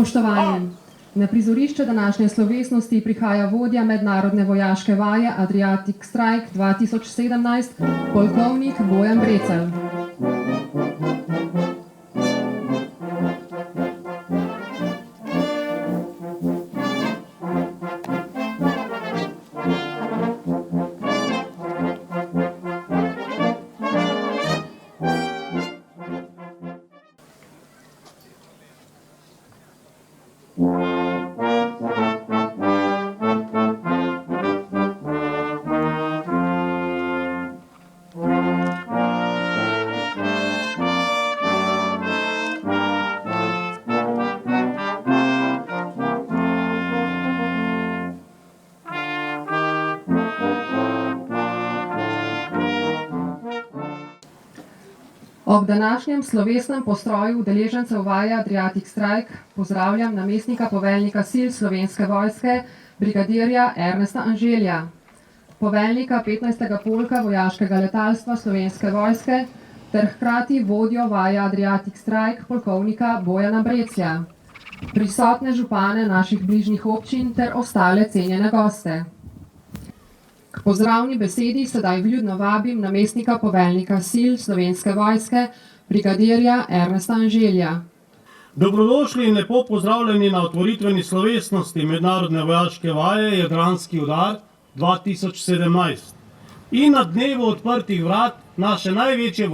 Spoštovani, na prizorišče današnje slovesnosti prihaja vodja mednarodne vojaške vaje Adriatic Strike 2017, polkovnik Bojan Brecelj. Ob današnjem slovesnem postroju udeležencev vaje Adriatic Strike pozdravljam namestnika poveljnika sil Slovenske vojske, brigadirja Ernesta Anželja, poveljnika 15. polka vojaškega letalstva Slovenske vojske ter hkrati vodjo vaje Adriatic Strike, polkovnika Bojana Brecelja, prisotne župane naših bližnjih občin ter ostale cenjene goste. K pozdravni besedi sedaj vljudno vabim namestnika poveljnika sil Slovenske vojske, brigadirja Ernesta Anželja. Dobrodošli in lepo pozdravljeni na otvoritveni slovesnosti mednarodne vojaške vaje Jadranski udar 2017 in na dnevu odprtih vrat naše največje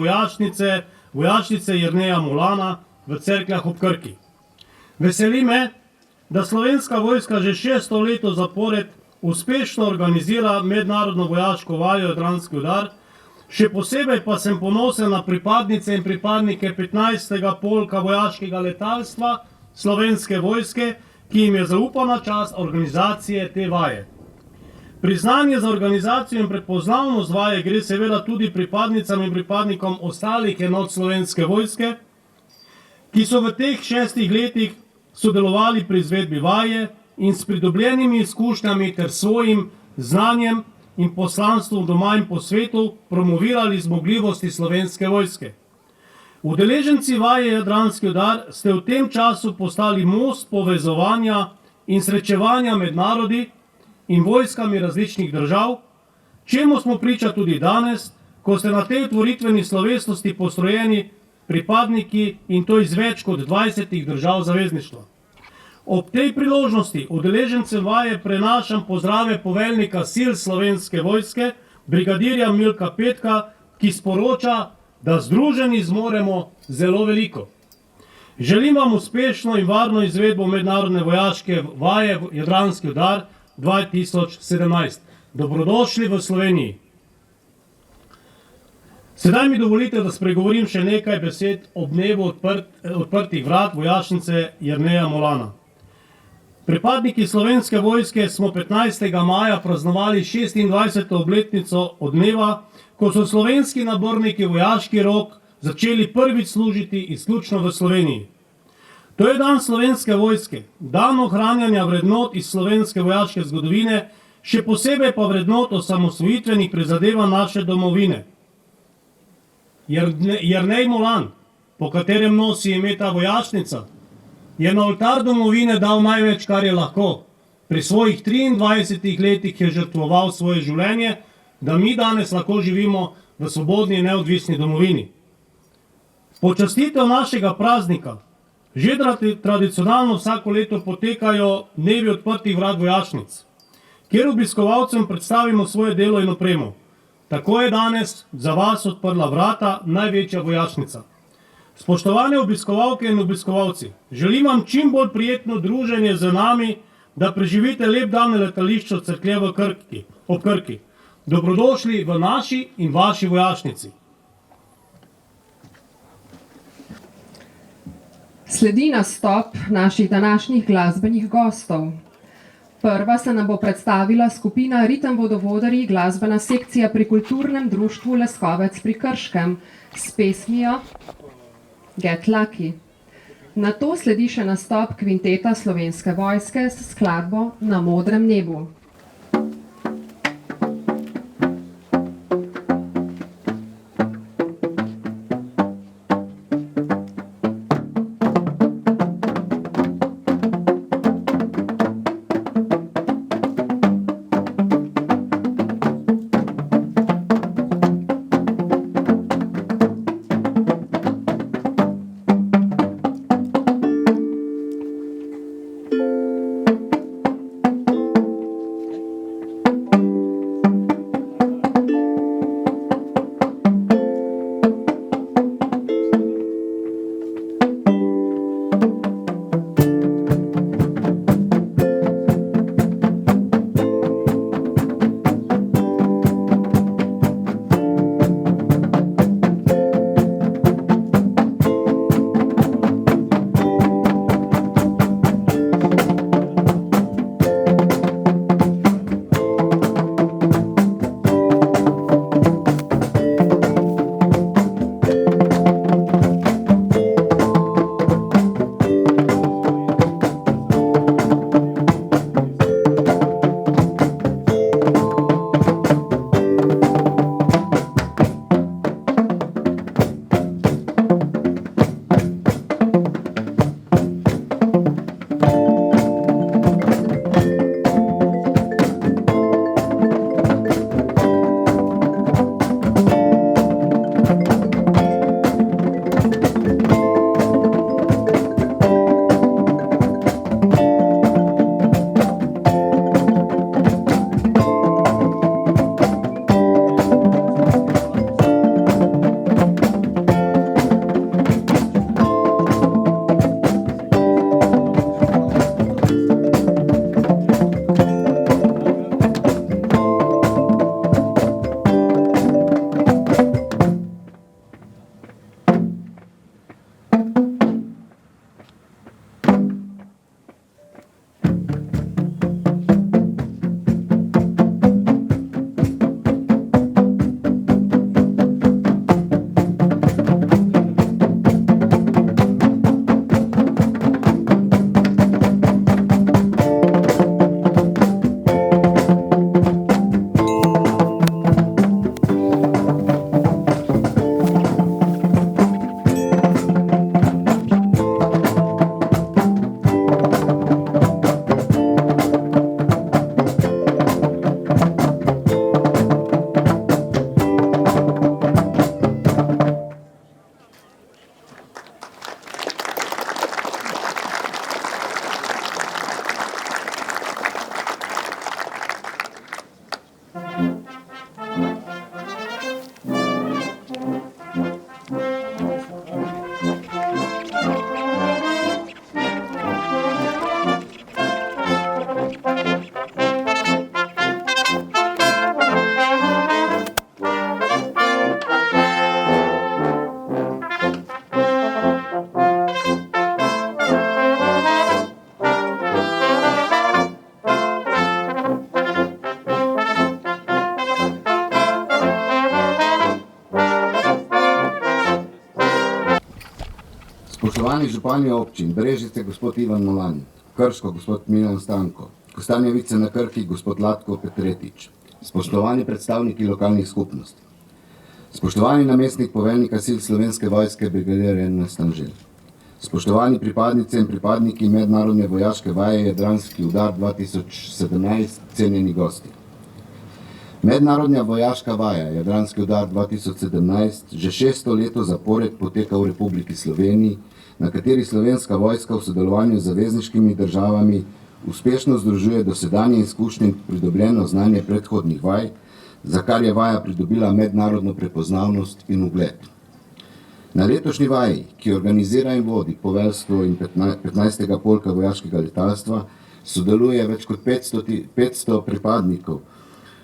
vojašnice Jerneja Molana v Cerkljah ob Krki. Veseli me, da Slovenska vojska že 6. leto zapored uspešno organizira mednarodno vojaško vajo Jadranski udar, še posebej pa sem ponosen na pripadnice in pripadnike 15. polka vojaškega letalstva Slovenske vojske, ki jim je zaupana čast organizacije te vaje. Priznanje za organizacijo in prepoznavnost vaje gre seveda tudi pripadnicam in pripadnikom ostalih enot Slovenske vojske, ki so v teh 6 letih sodelovali pri izvedbi vaje in s pridobljenimi izkušnjami ter svojim znanjem in poslanstvom doma in po svetu promovirali zmogljivosti Slovenske vojske. Udeleženci vaje Jadranski udar ste v tem času postali most povezovanja in srečevanja med narodi in vojskami različnih držav, čemu smo priča tudi danes, ko ste na tej otvoritveni slovesnosti postrojeni pripadniki in to iz več kot 20 držav zavezništva. Ob tej priložnosti udeležencem vaje prenašam pozdrave poveljnika sil Slovenske vojske, brigadirja Milka Petka, ki sporoča, da združeni zmoremo zelo veliko. Želim vam uspešno in varno izvedbo mednarodne vojaške vaje Jadranski udar 2017. Dobrodošli v Sloveniji. Sedaj mi dovolite, da spregovorim še nekaj besed ob dnevu odprtih vrat vojašnice Jerneja Molana. Pripadniki Slovenske vojske smo 15. maja praznovali 26. obletnico od dneva, ko so slovenski naborniki vojaški rok začeli prvič služiti izključno v Sloveniji. To je dan Slovenske vojske, dan ohranjanja vrednot iz slovenske vojaške zgodovine, še posebej pa vrednot osamosvojitvenih prizadevanj naše domovine. Jernej Molan, po katerem nosi ime ta vojašnica, je na oltar domovine dal največ, kar je lahko. Pri svojih 23 letih je žrtvoval svoje življenje, da mi danes lahko živimo v svobodni in neodvisni domovini. Počastitev našega praznika že tradicionalno vsako leto potekajo dnevi odprtih vrat vojašnic, kjer obiskovalcem predstavimo svoje delo in opremo. Tako je danes za vas odprla vrata največja vojašnica. Spoštovane obiskovalke in obiskovalci, želim vam čim bolj prijetno druženje z nami, da preživite lep dan na letališču Cerklje ob Krki. Dobrodošli v naši in vaši vojašnici. Sledi nastop naših današnjih glasbenih gostov. Prva se nam bo predstavila skupina Ritem vodovodarji, glasbena sekcija pri Kulturnem društvu Leskovec pri Krškem s pesmijo Get Lucky. Nato sledi še nastop kvinteta Slovenske vojske s skladbo Na modrem nebu. Spoštovani župani občin, Brežice gospod Ivan Molan, Krško gospod Milan Stanko, Kostanjevice na Krki gospod Latko Petretič, spoštovani predstavniki lokalnih skupnosti, spoštovani namestnik poveljnika sil Slovenske vojske brigadir Ernest Anželj, spoštovani pripadnice in pripadniki mednarodne vojaške vaje Jadranski udar 2017, cenjeni gosti. Mednarodna vojaška vaja Jadranski udar 2017 že 6. leto zapored poteka v Republiki Sloveniji, na kateri Slovenska vojska v sodelovanju z zavezniškimi državami uspešno združuje dosedanje izkušnje in pridobljeno znanje predhodnih vaj, za kar je vaja pridobila mednarodno prepoznavnost in ugled. Na letošnji vaji, ki organizira in vodi poveljstvo in 15. polka vojaškega letalstva, sodeluje več kot 500 pripadnikov,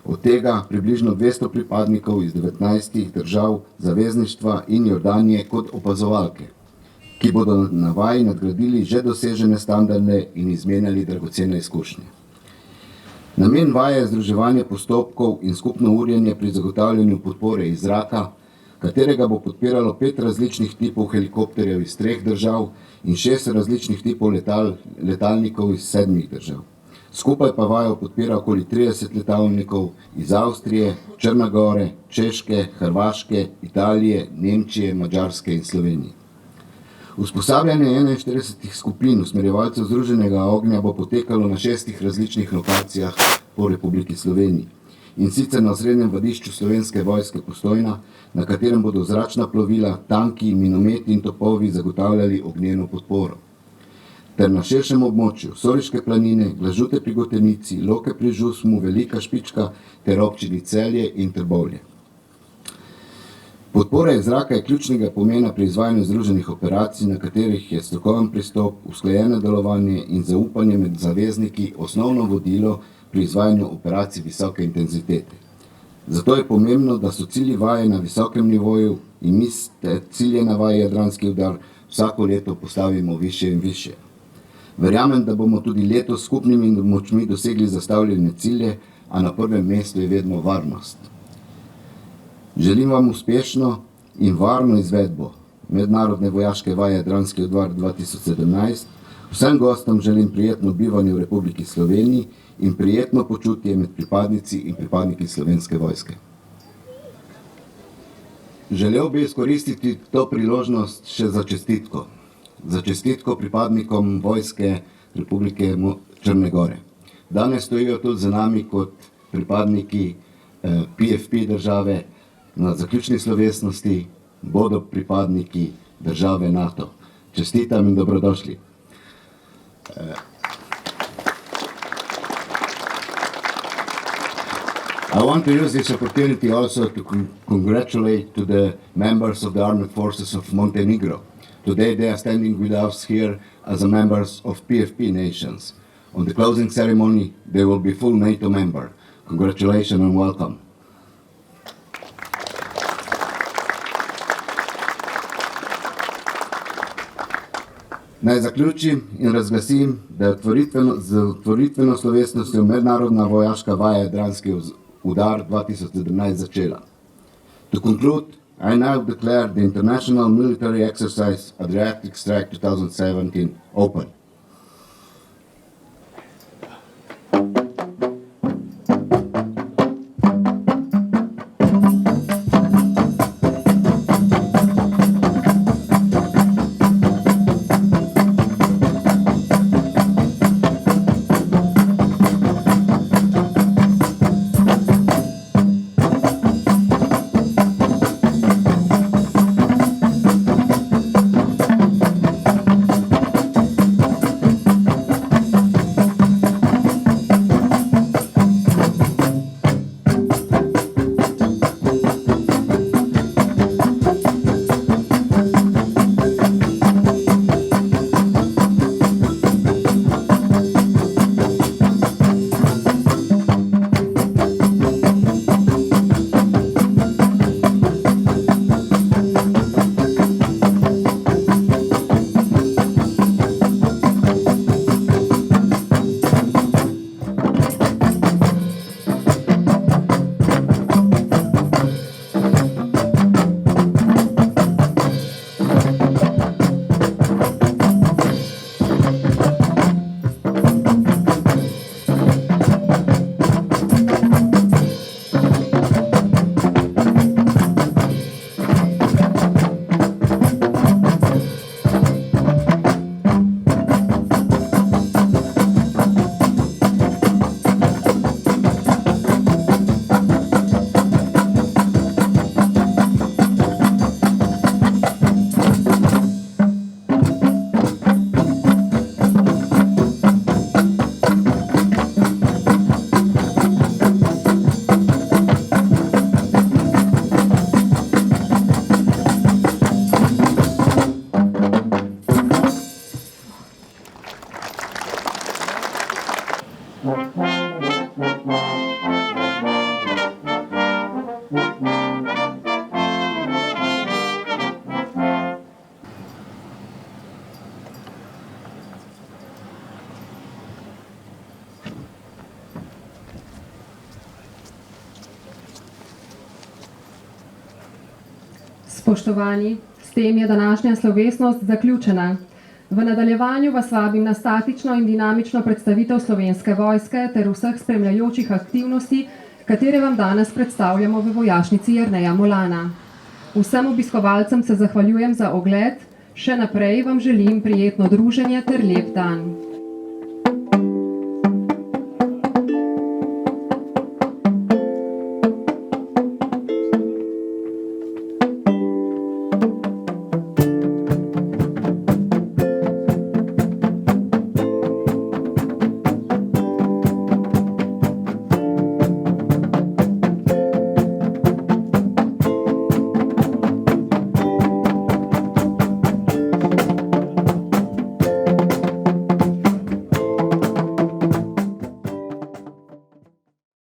od tega približno 200 pripadnikov iz 19 držav zavezništva in Jordanije kot opazovalke, ki bodo na vaji nadgradili že dosežene standarde in izmenjali dragocene izkušnje. Namen vaje je združevanje postopkov in skupno urjenje pri zagotavljanju podpore iz zraka, katerega bo podpiralo 5 različnih tipov helikopterjev iz 3 držav in 6 različnih tipov letalnikov iz 7 držav. Skupaj pa vajo podpira okoli 30 letalnikov iz Avstrije, Črne Gore, Češke, Hrvaške, Italije, Nemčije, Madžarske in Slovenije. Usposabljanje 41 skupin usmerjevalcev Združenega ognja bo potekalo na 6 različnih lokacijah po Republiki Sloveniji, in sicer na osrednjem vadišču Slovenske vojske Postojna, na katerem bodo zračna plovila, tanki, minometi in topovi zagotavljali ognjeno podporo, ter na širšem območju Soriške planine, Glažute pri Gotenici, Loke pri Žusmu, Velika Špička ter občini Celje in Trbovlje. Podpora iz zraka je ključnega pomena pri izvajanju združenih operacij, na katerih je strokoven pristop, usklajeno delovanje in zaupanje med zavezniki osnovno vodilo pri izvajanju operacij visoke intenzitete. Zato je pomembno, da so cilji vaje na visokem nivoju in mi cilje na vaji Jadranski udar vsako leto postavimo više in više. Verjamem, da bomo tudi letos s skupnimi močmi dosegli zastavljene cilje, a na prvem mestu je vedno varnost. Želim vam uspešno in varno izvedbo mednarodne vojaške vaje Jadranski udar 2017. Vsem gostom želim prijetno bivanje v Republiki Sloveniji in prijetno počutje med pripadnici in pripadniki Slovenske vojske. Želel bi izkoristiti to priložnost še za čestitko. Za čestitko pripadnikom vojske Republike Črne Gore. Danes stojijo tudi za nami kot pripadniki PFP države, na zaključni slovesnosti bodo pripadniki države NATO. Čestitam in dobrodošli. I want to use this opportunity also to congratulate to the members of the Armed Forces of Montenegro. Today they are standing with us here as members of PFP nations. On the closing ceremony, they will be full NATO member. Congratulations and welcome. Naj zaključim in razglasim, da je z otvoritveno slovesnostjo mednarodna vojaška vaja Jadranski udar 2017 začela. To conclude, I now declare the International Military Exercise Adriatic Strike 2017 open. Spoštovani, s tem je današnja slovesnost zaključena. V nadaljevanju vas vabim na statično in dinamično predstavitev Slovenske vojske ter vseh spremljajočih aktivnosti, katere vam danes predstavljamo v vojašnici Jerneja Molana. Vsem obiskovalcem se zahvaljujem za ogled, še naprej vam želim prijetno druženje ter lep dan.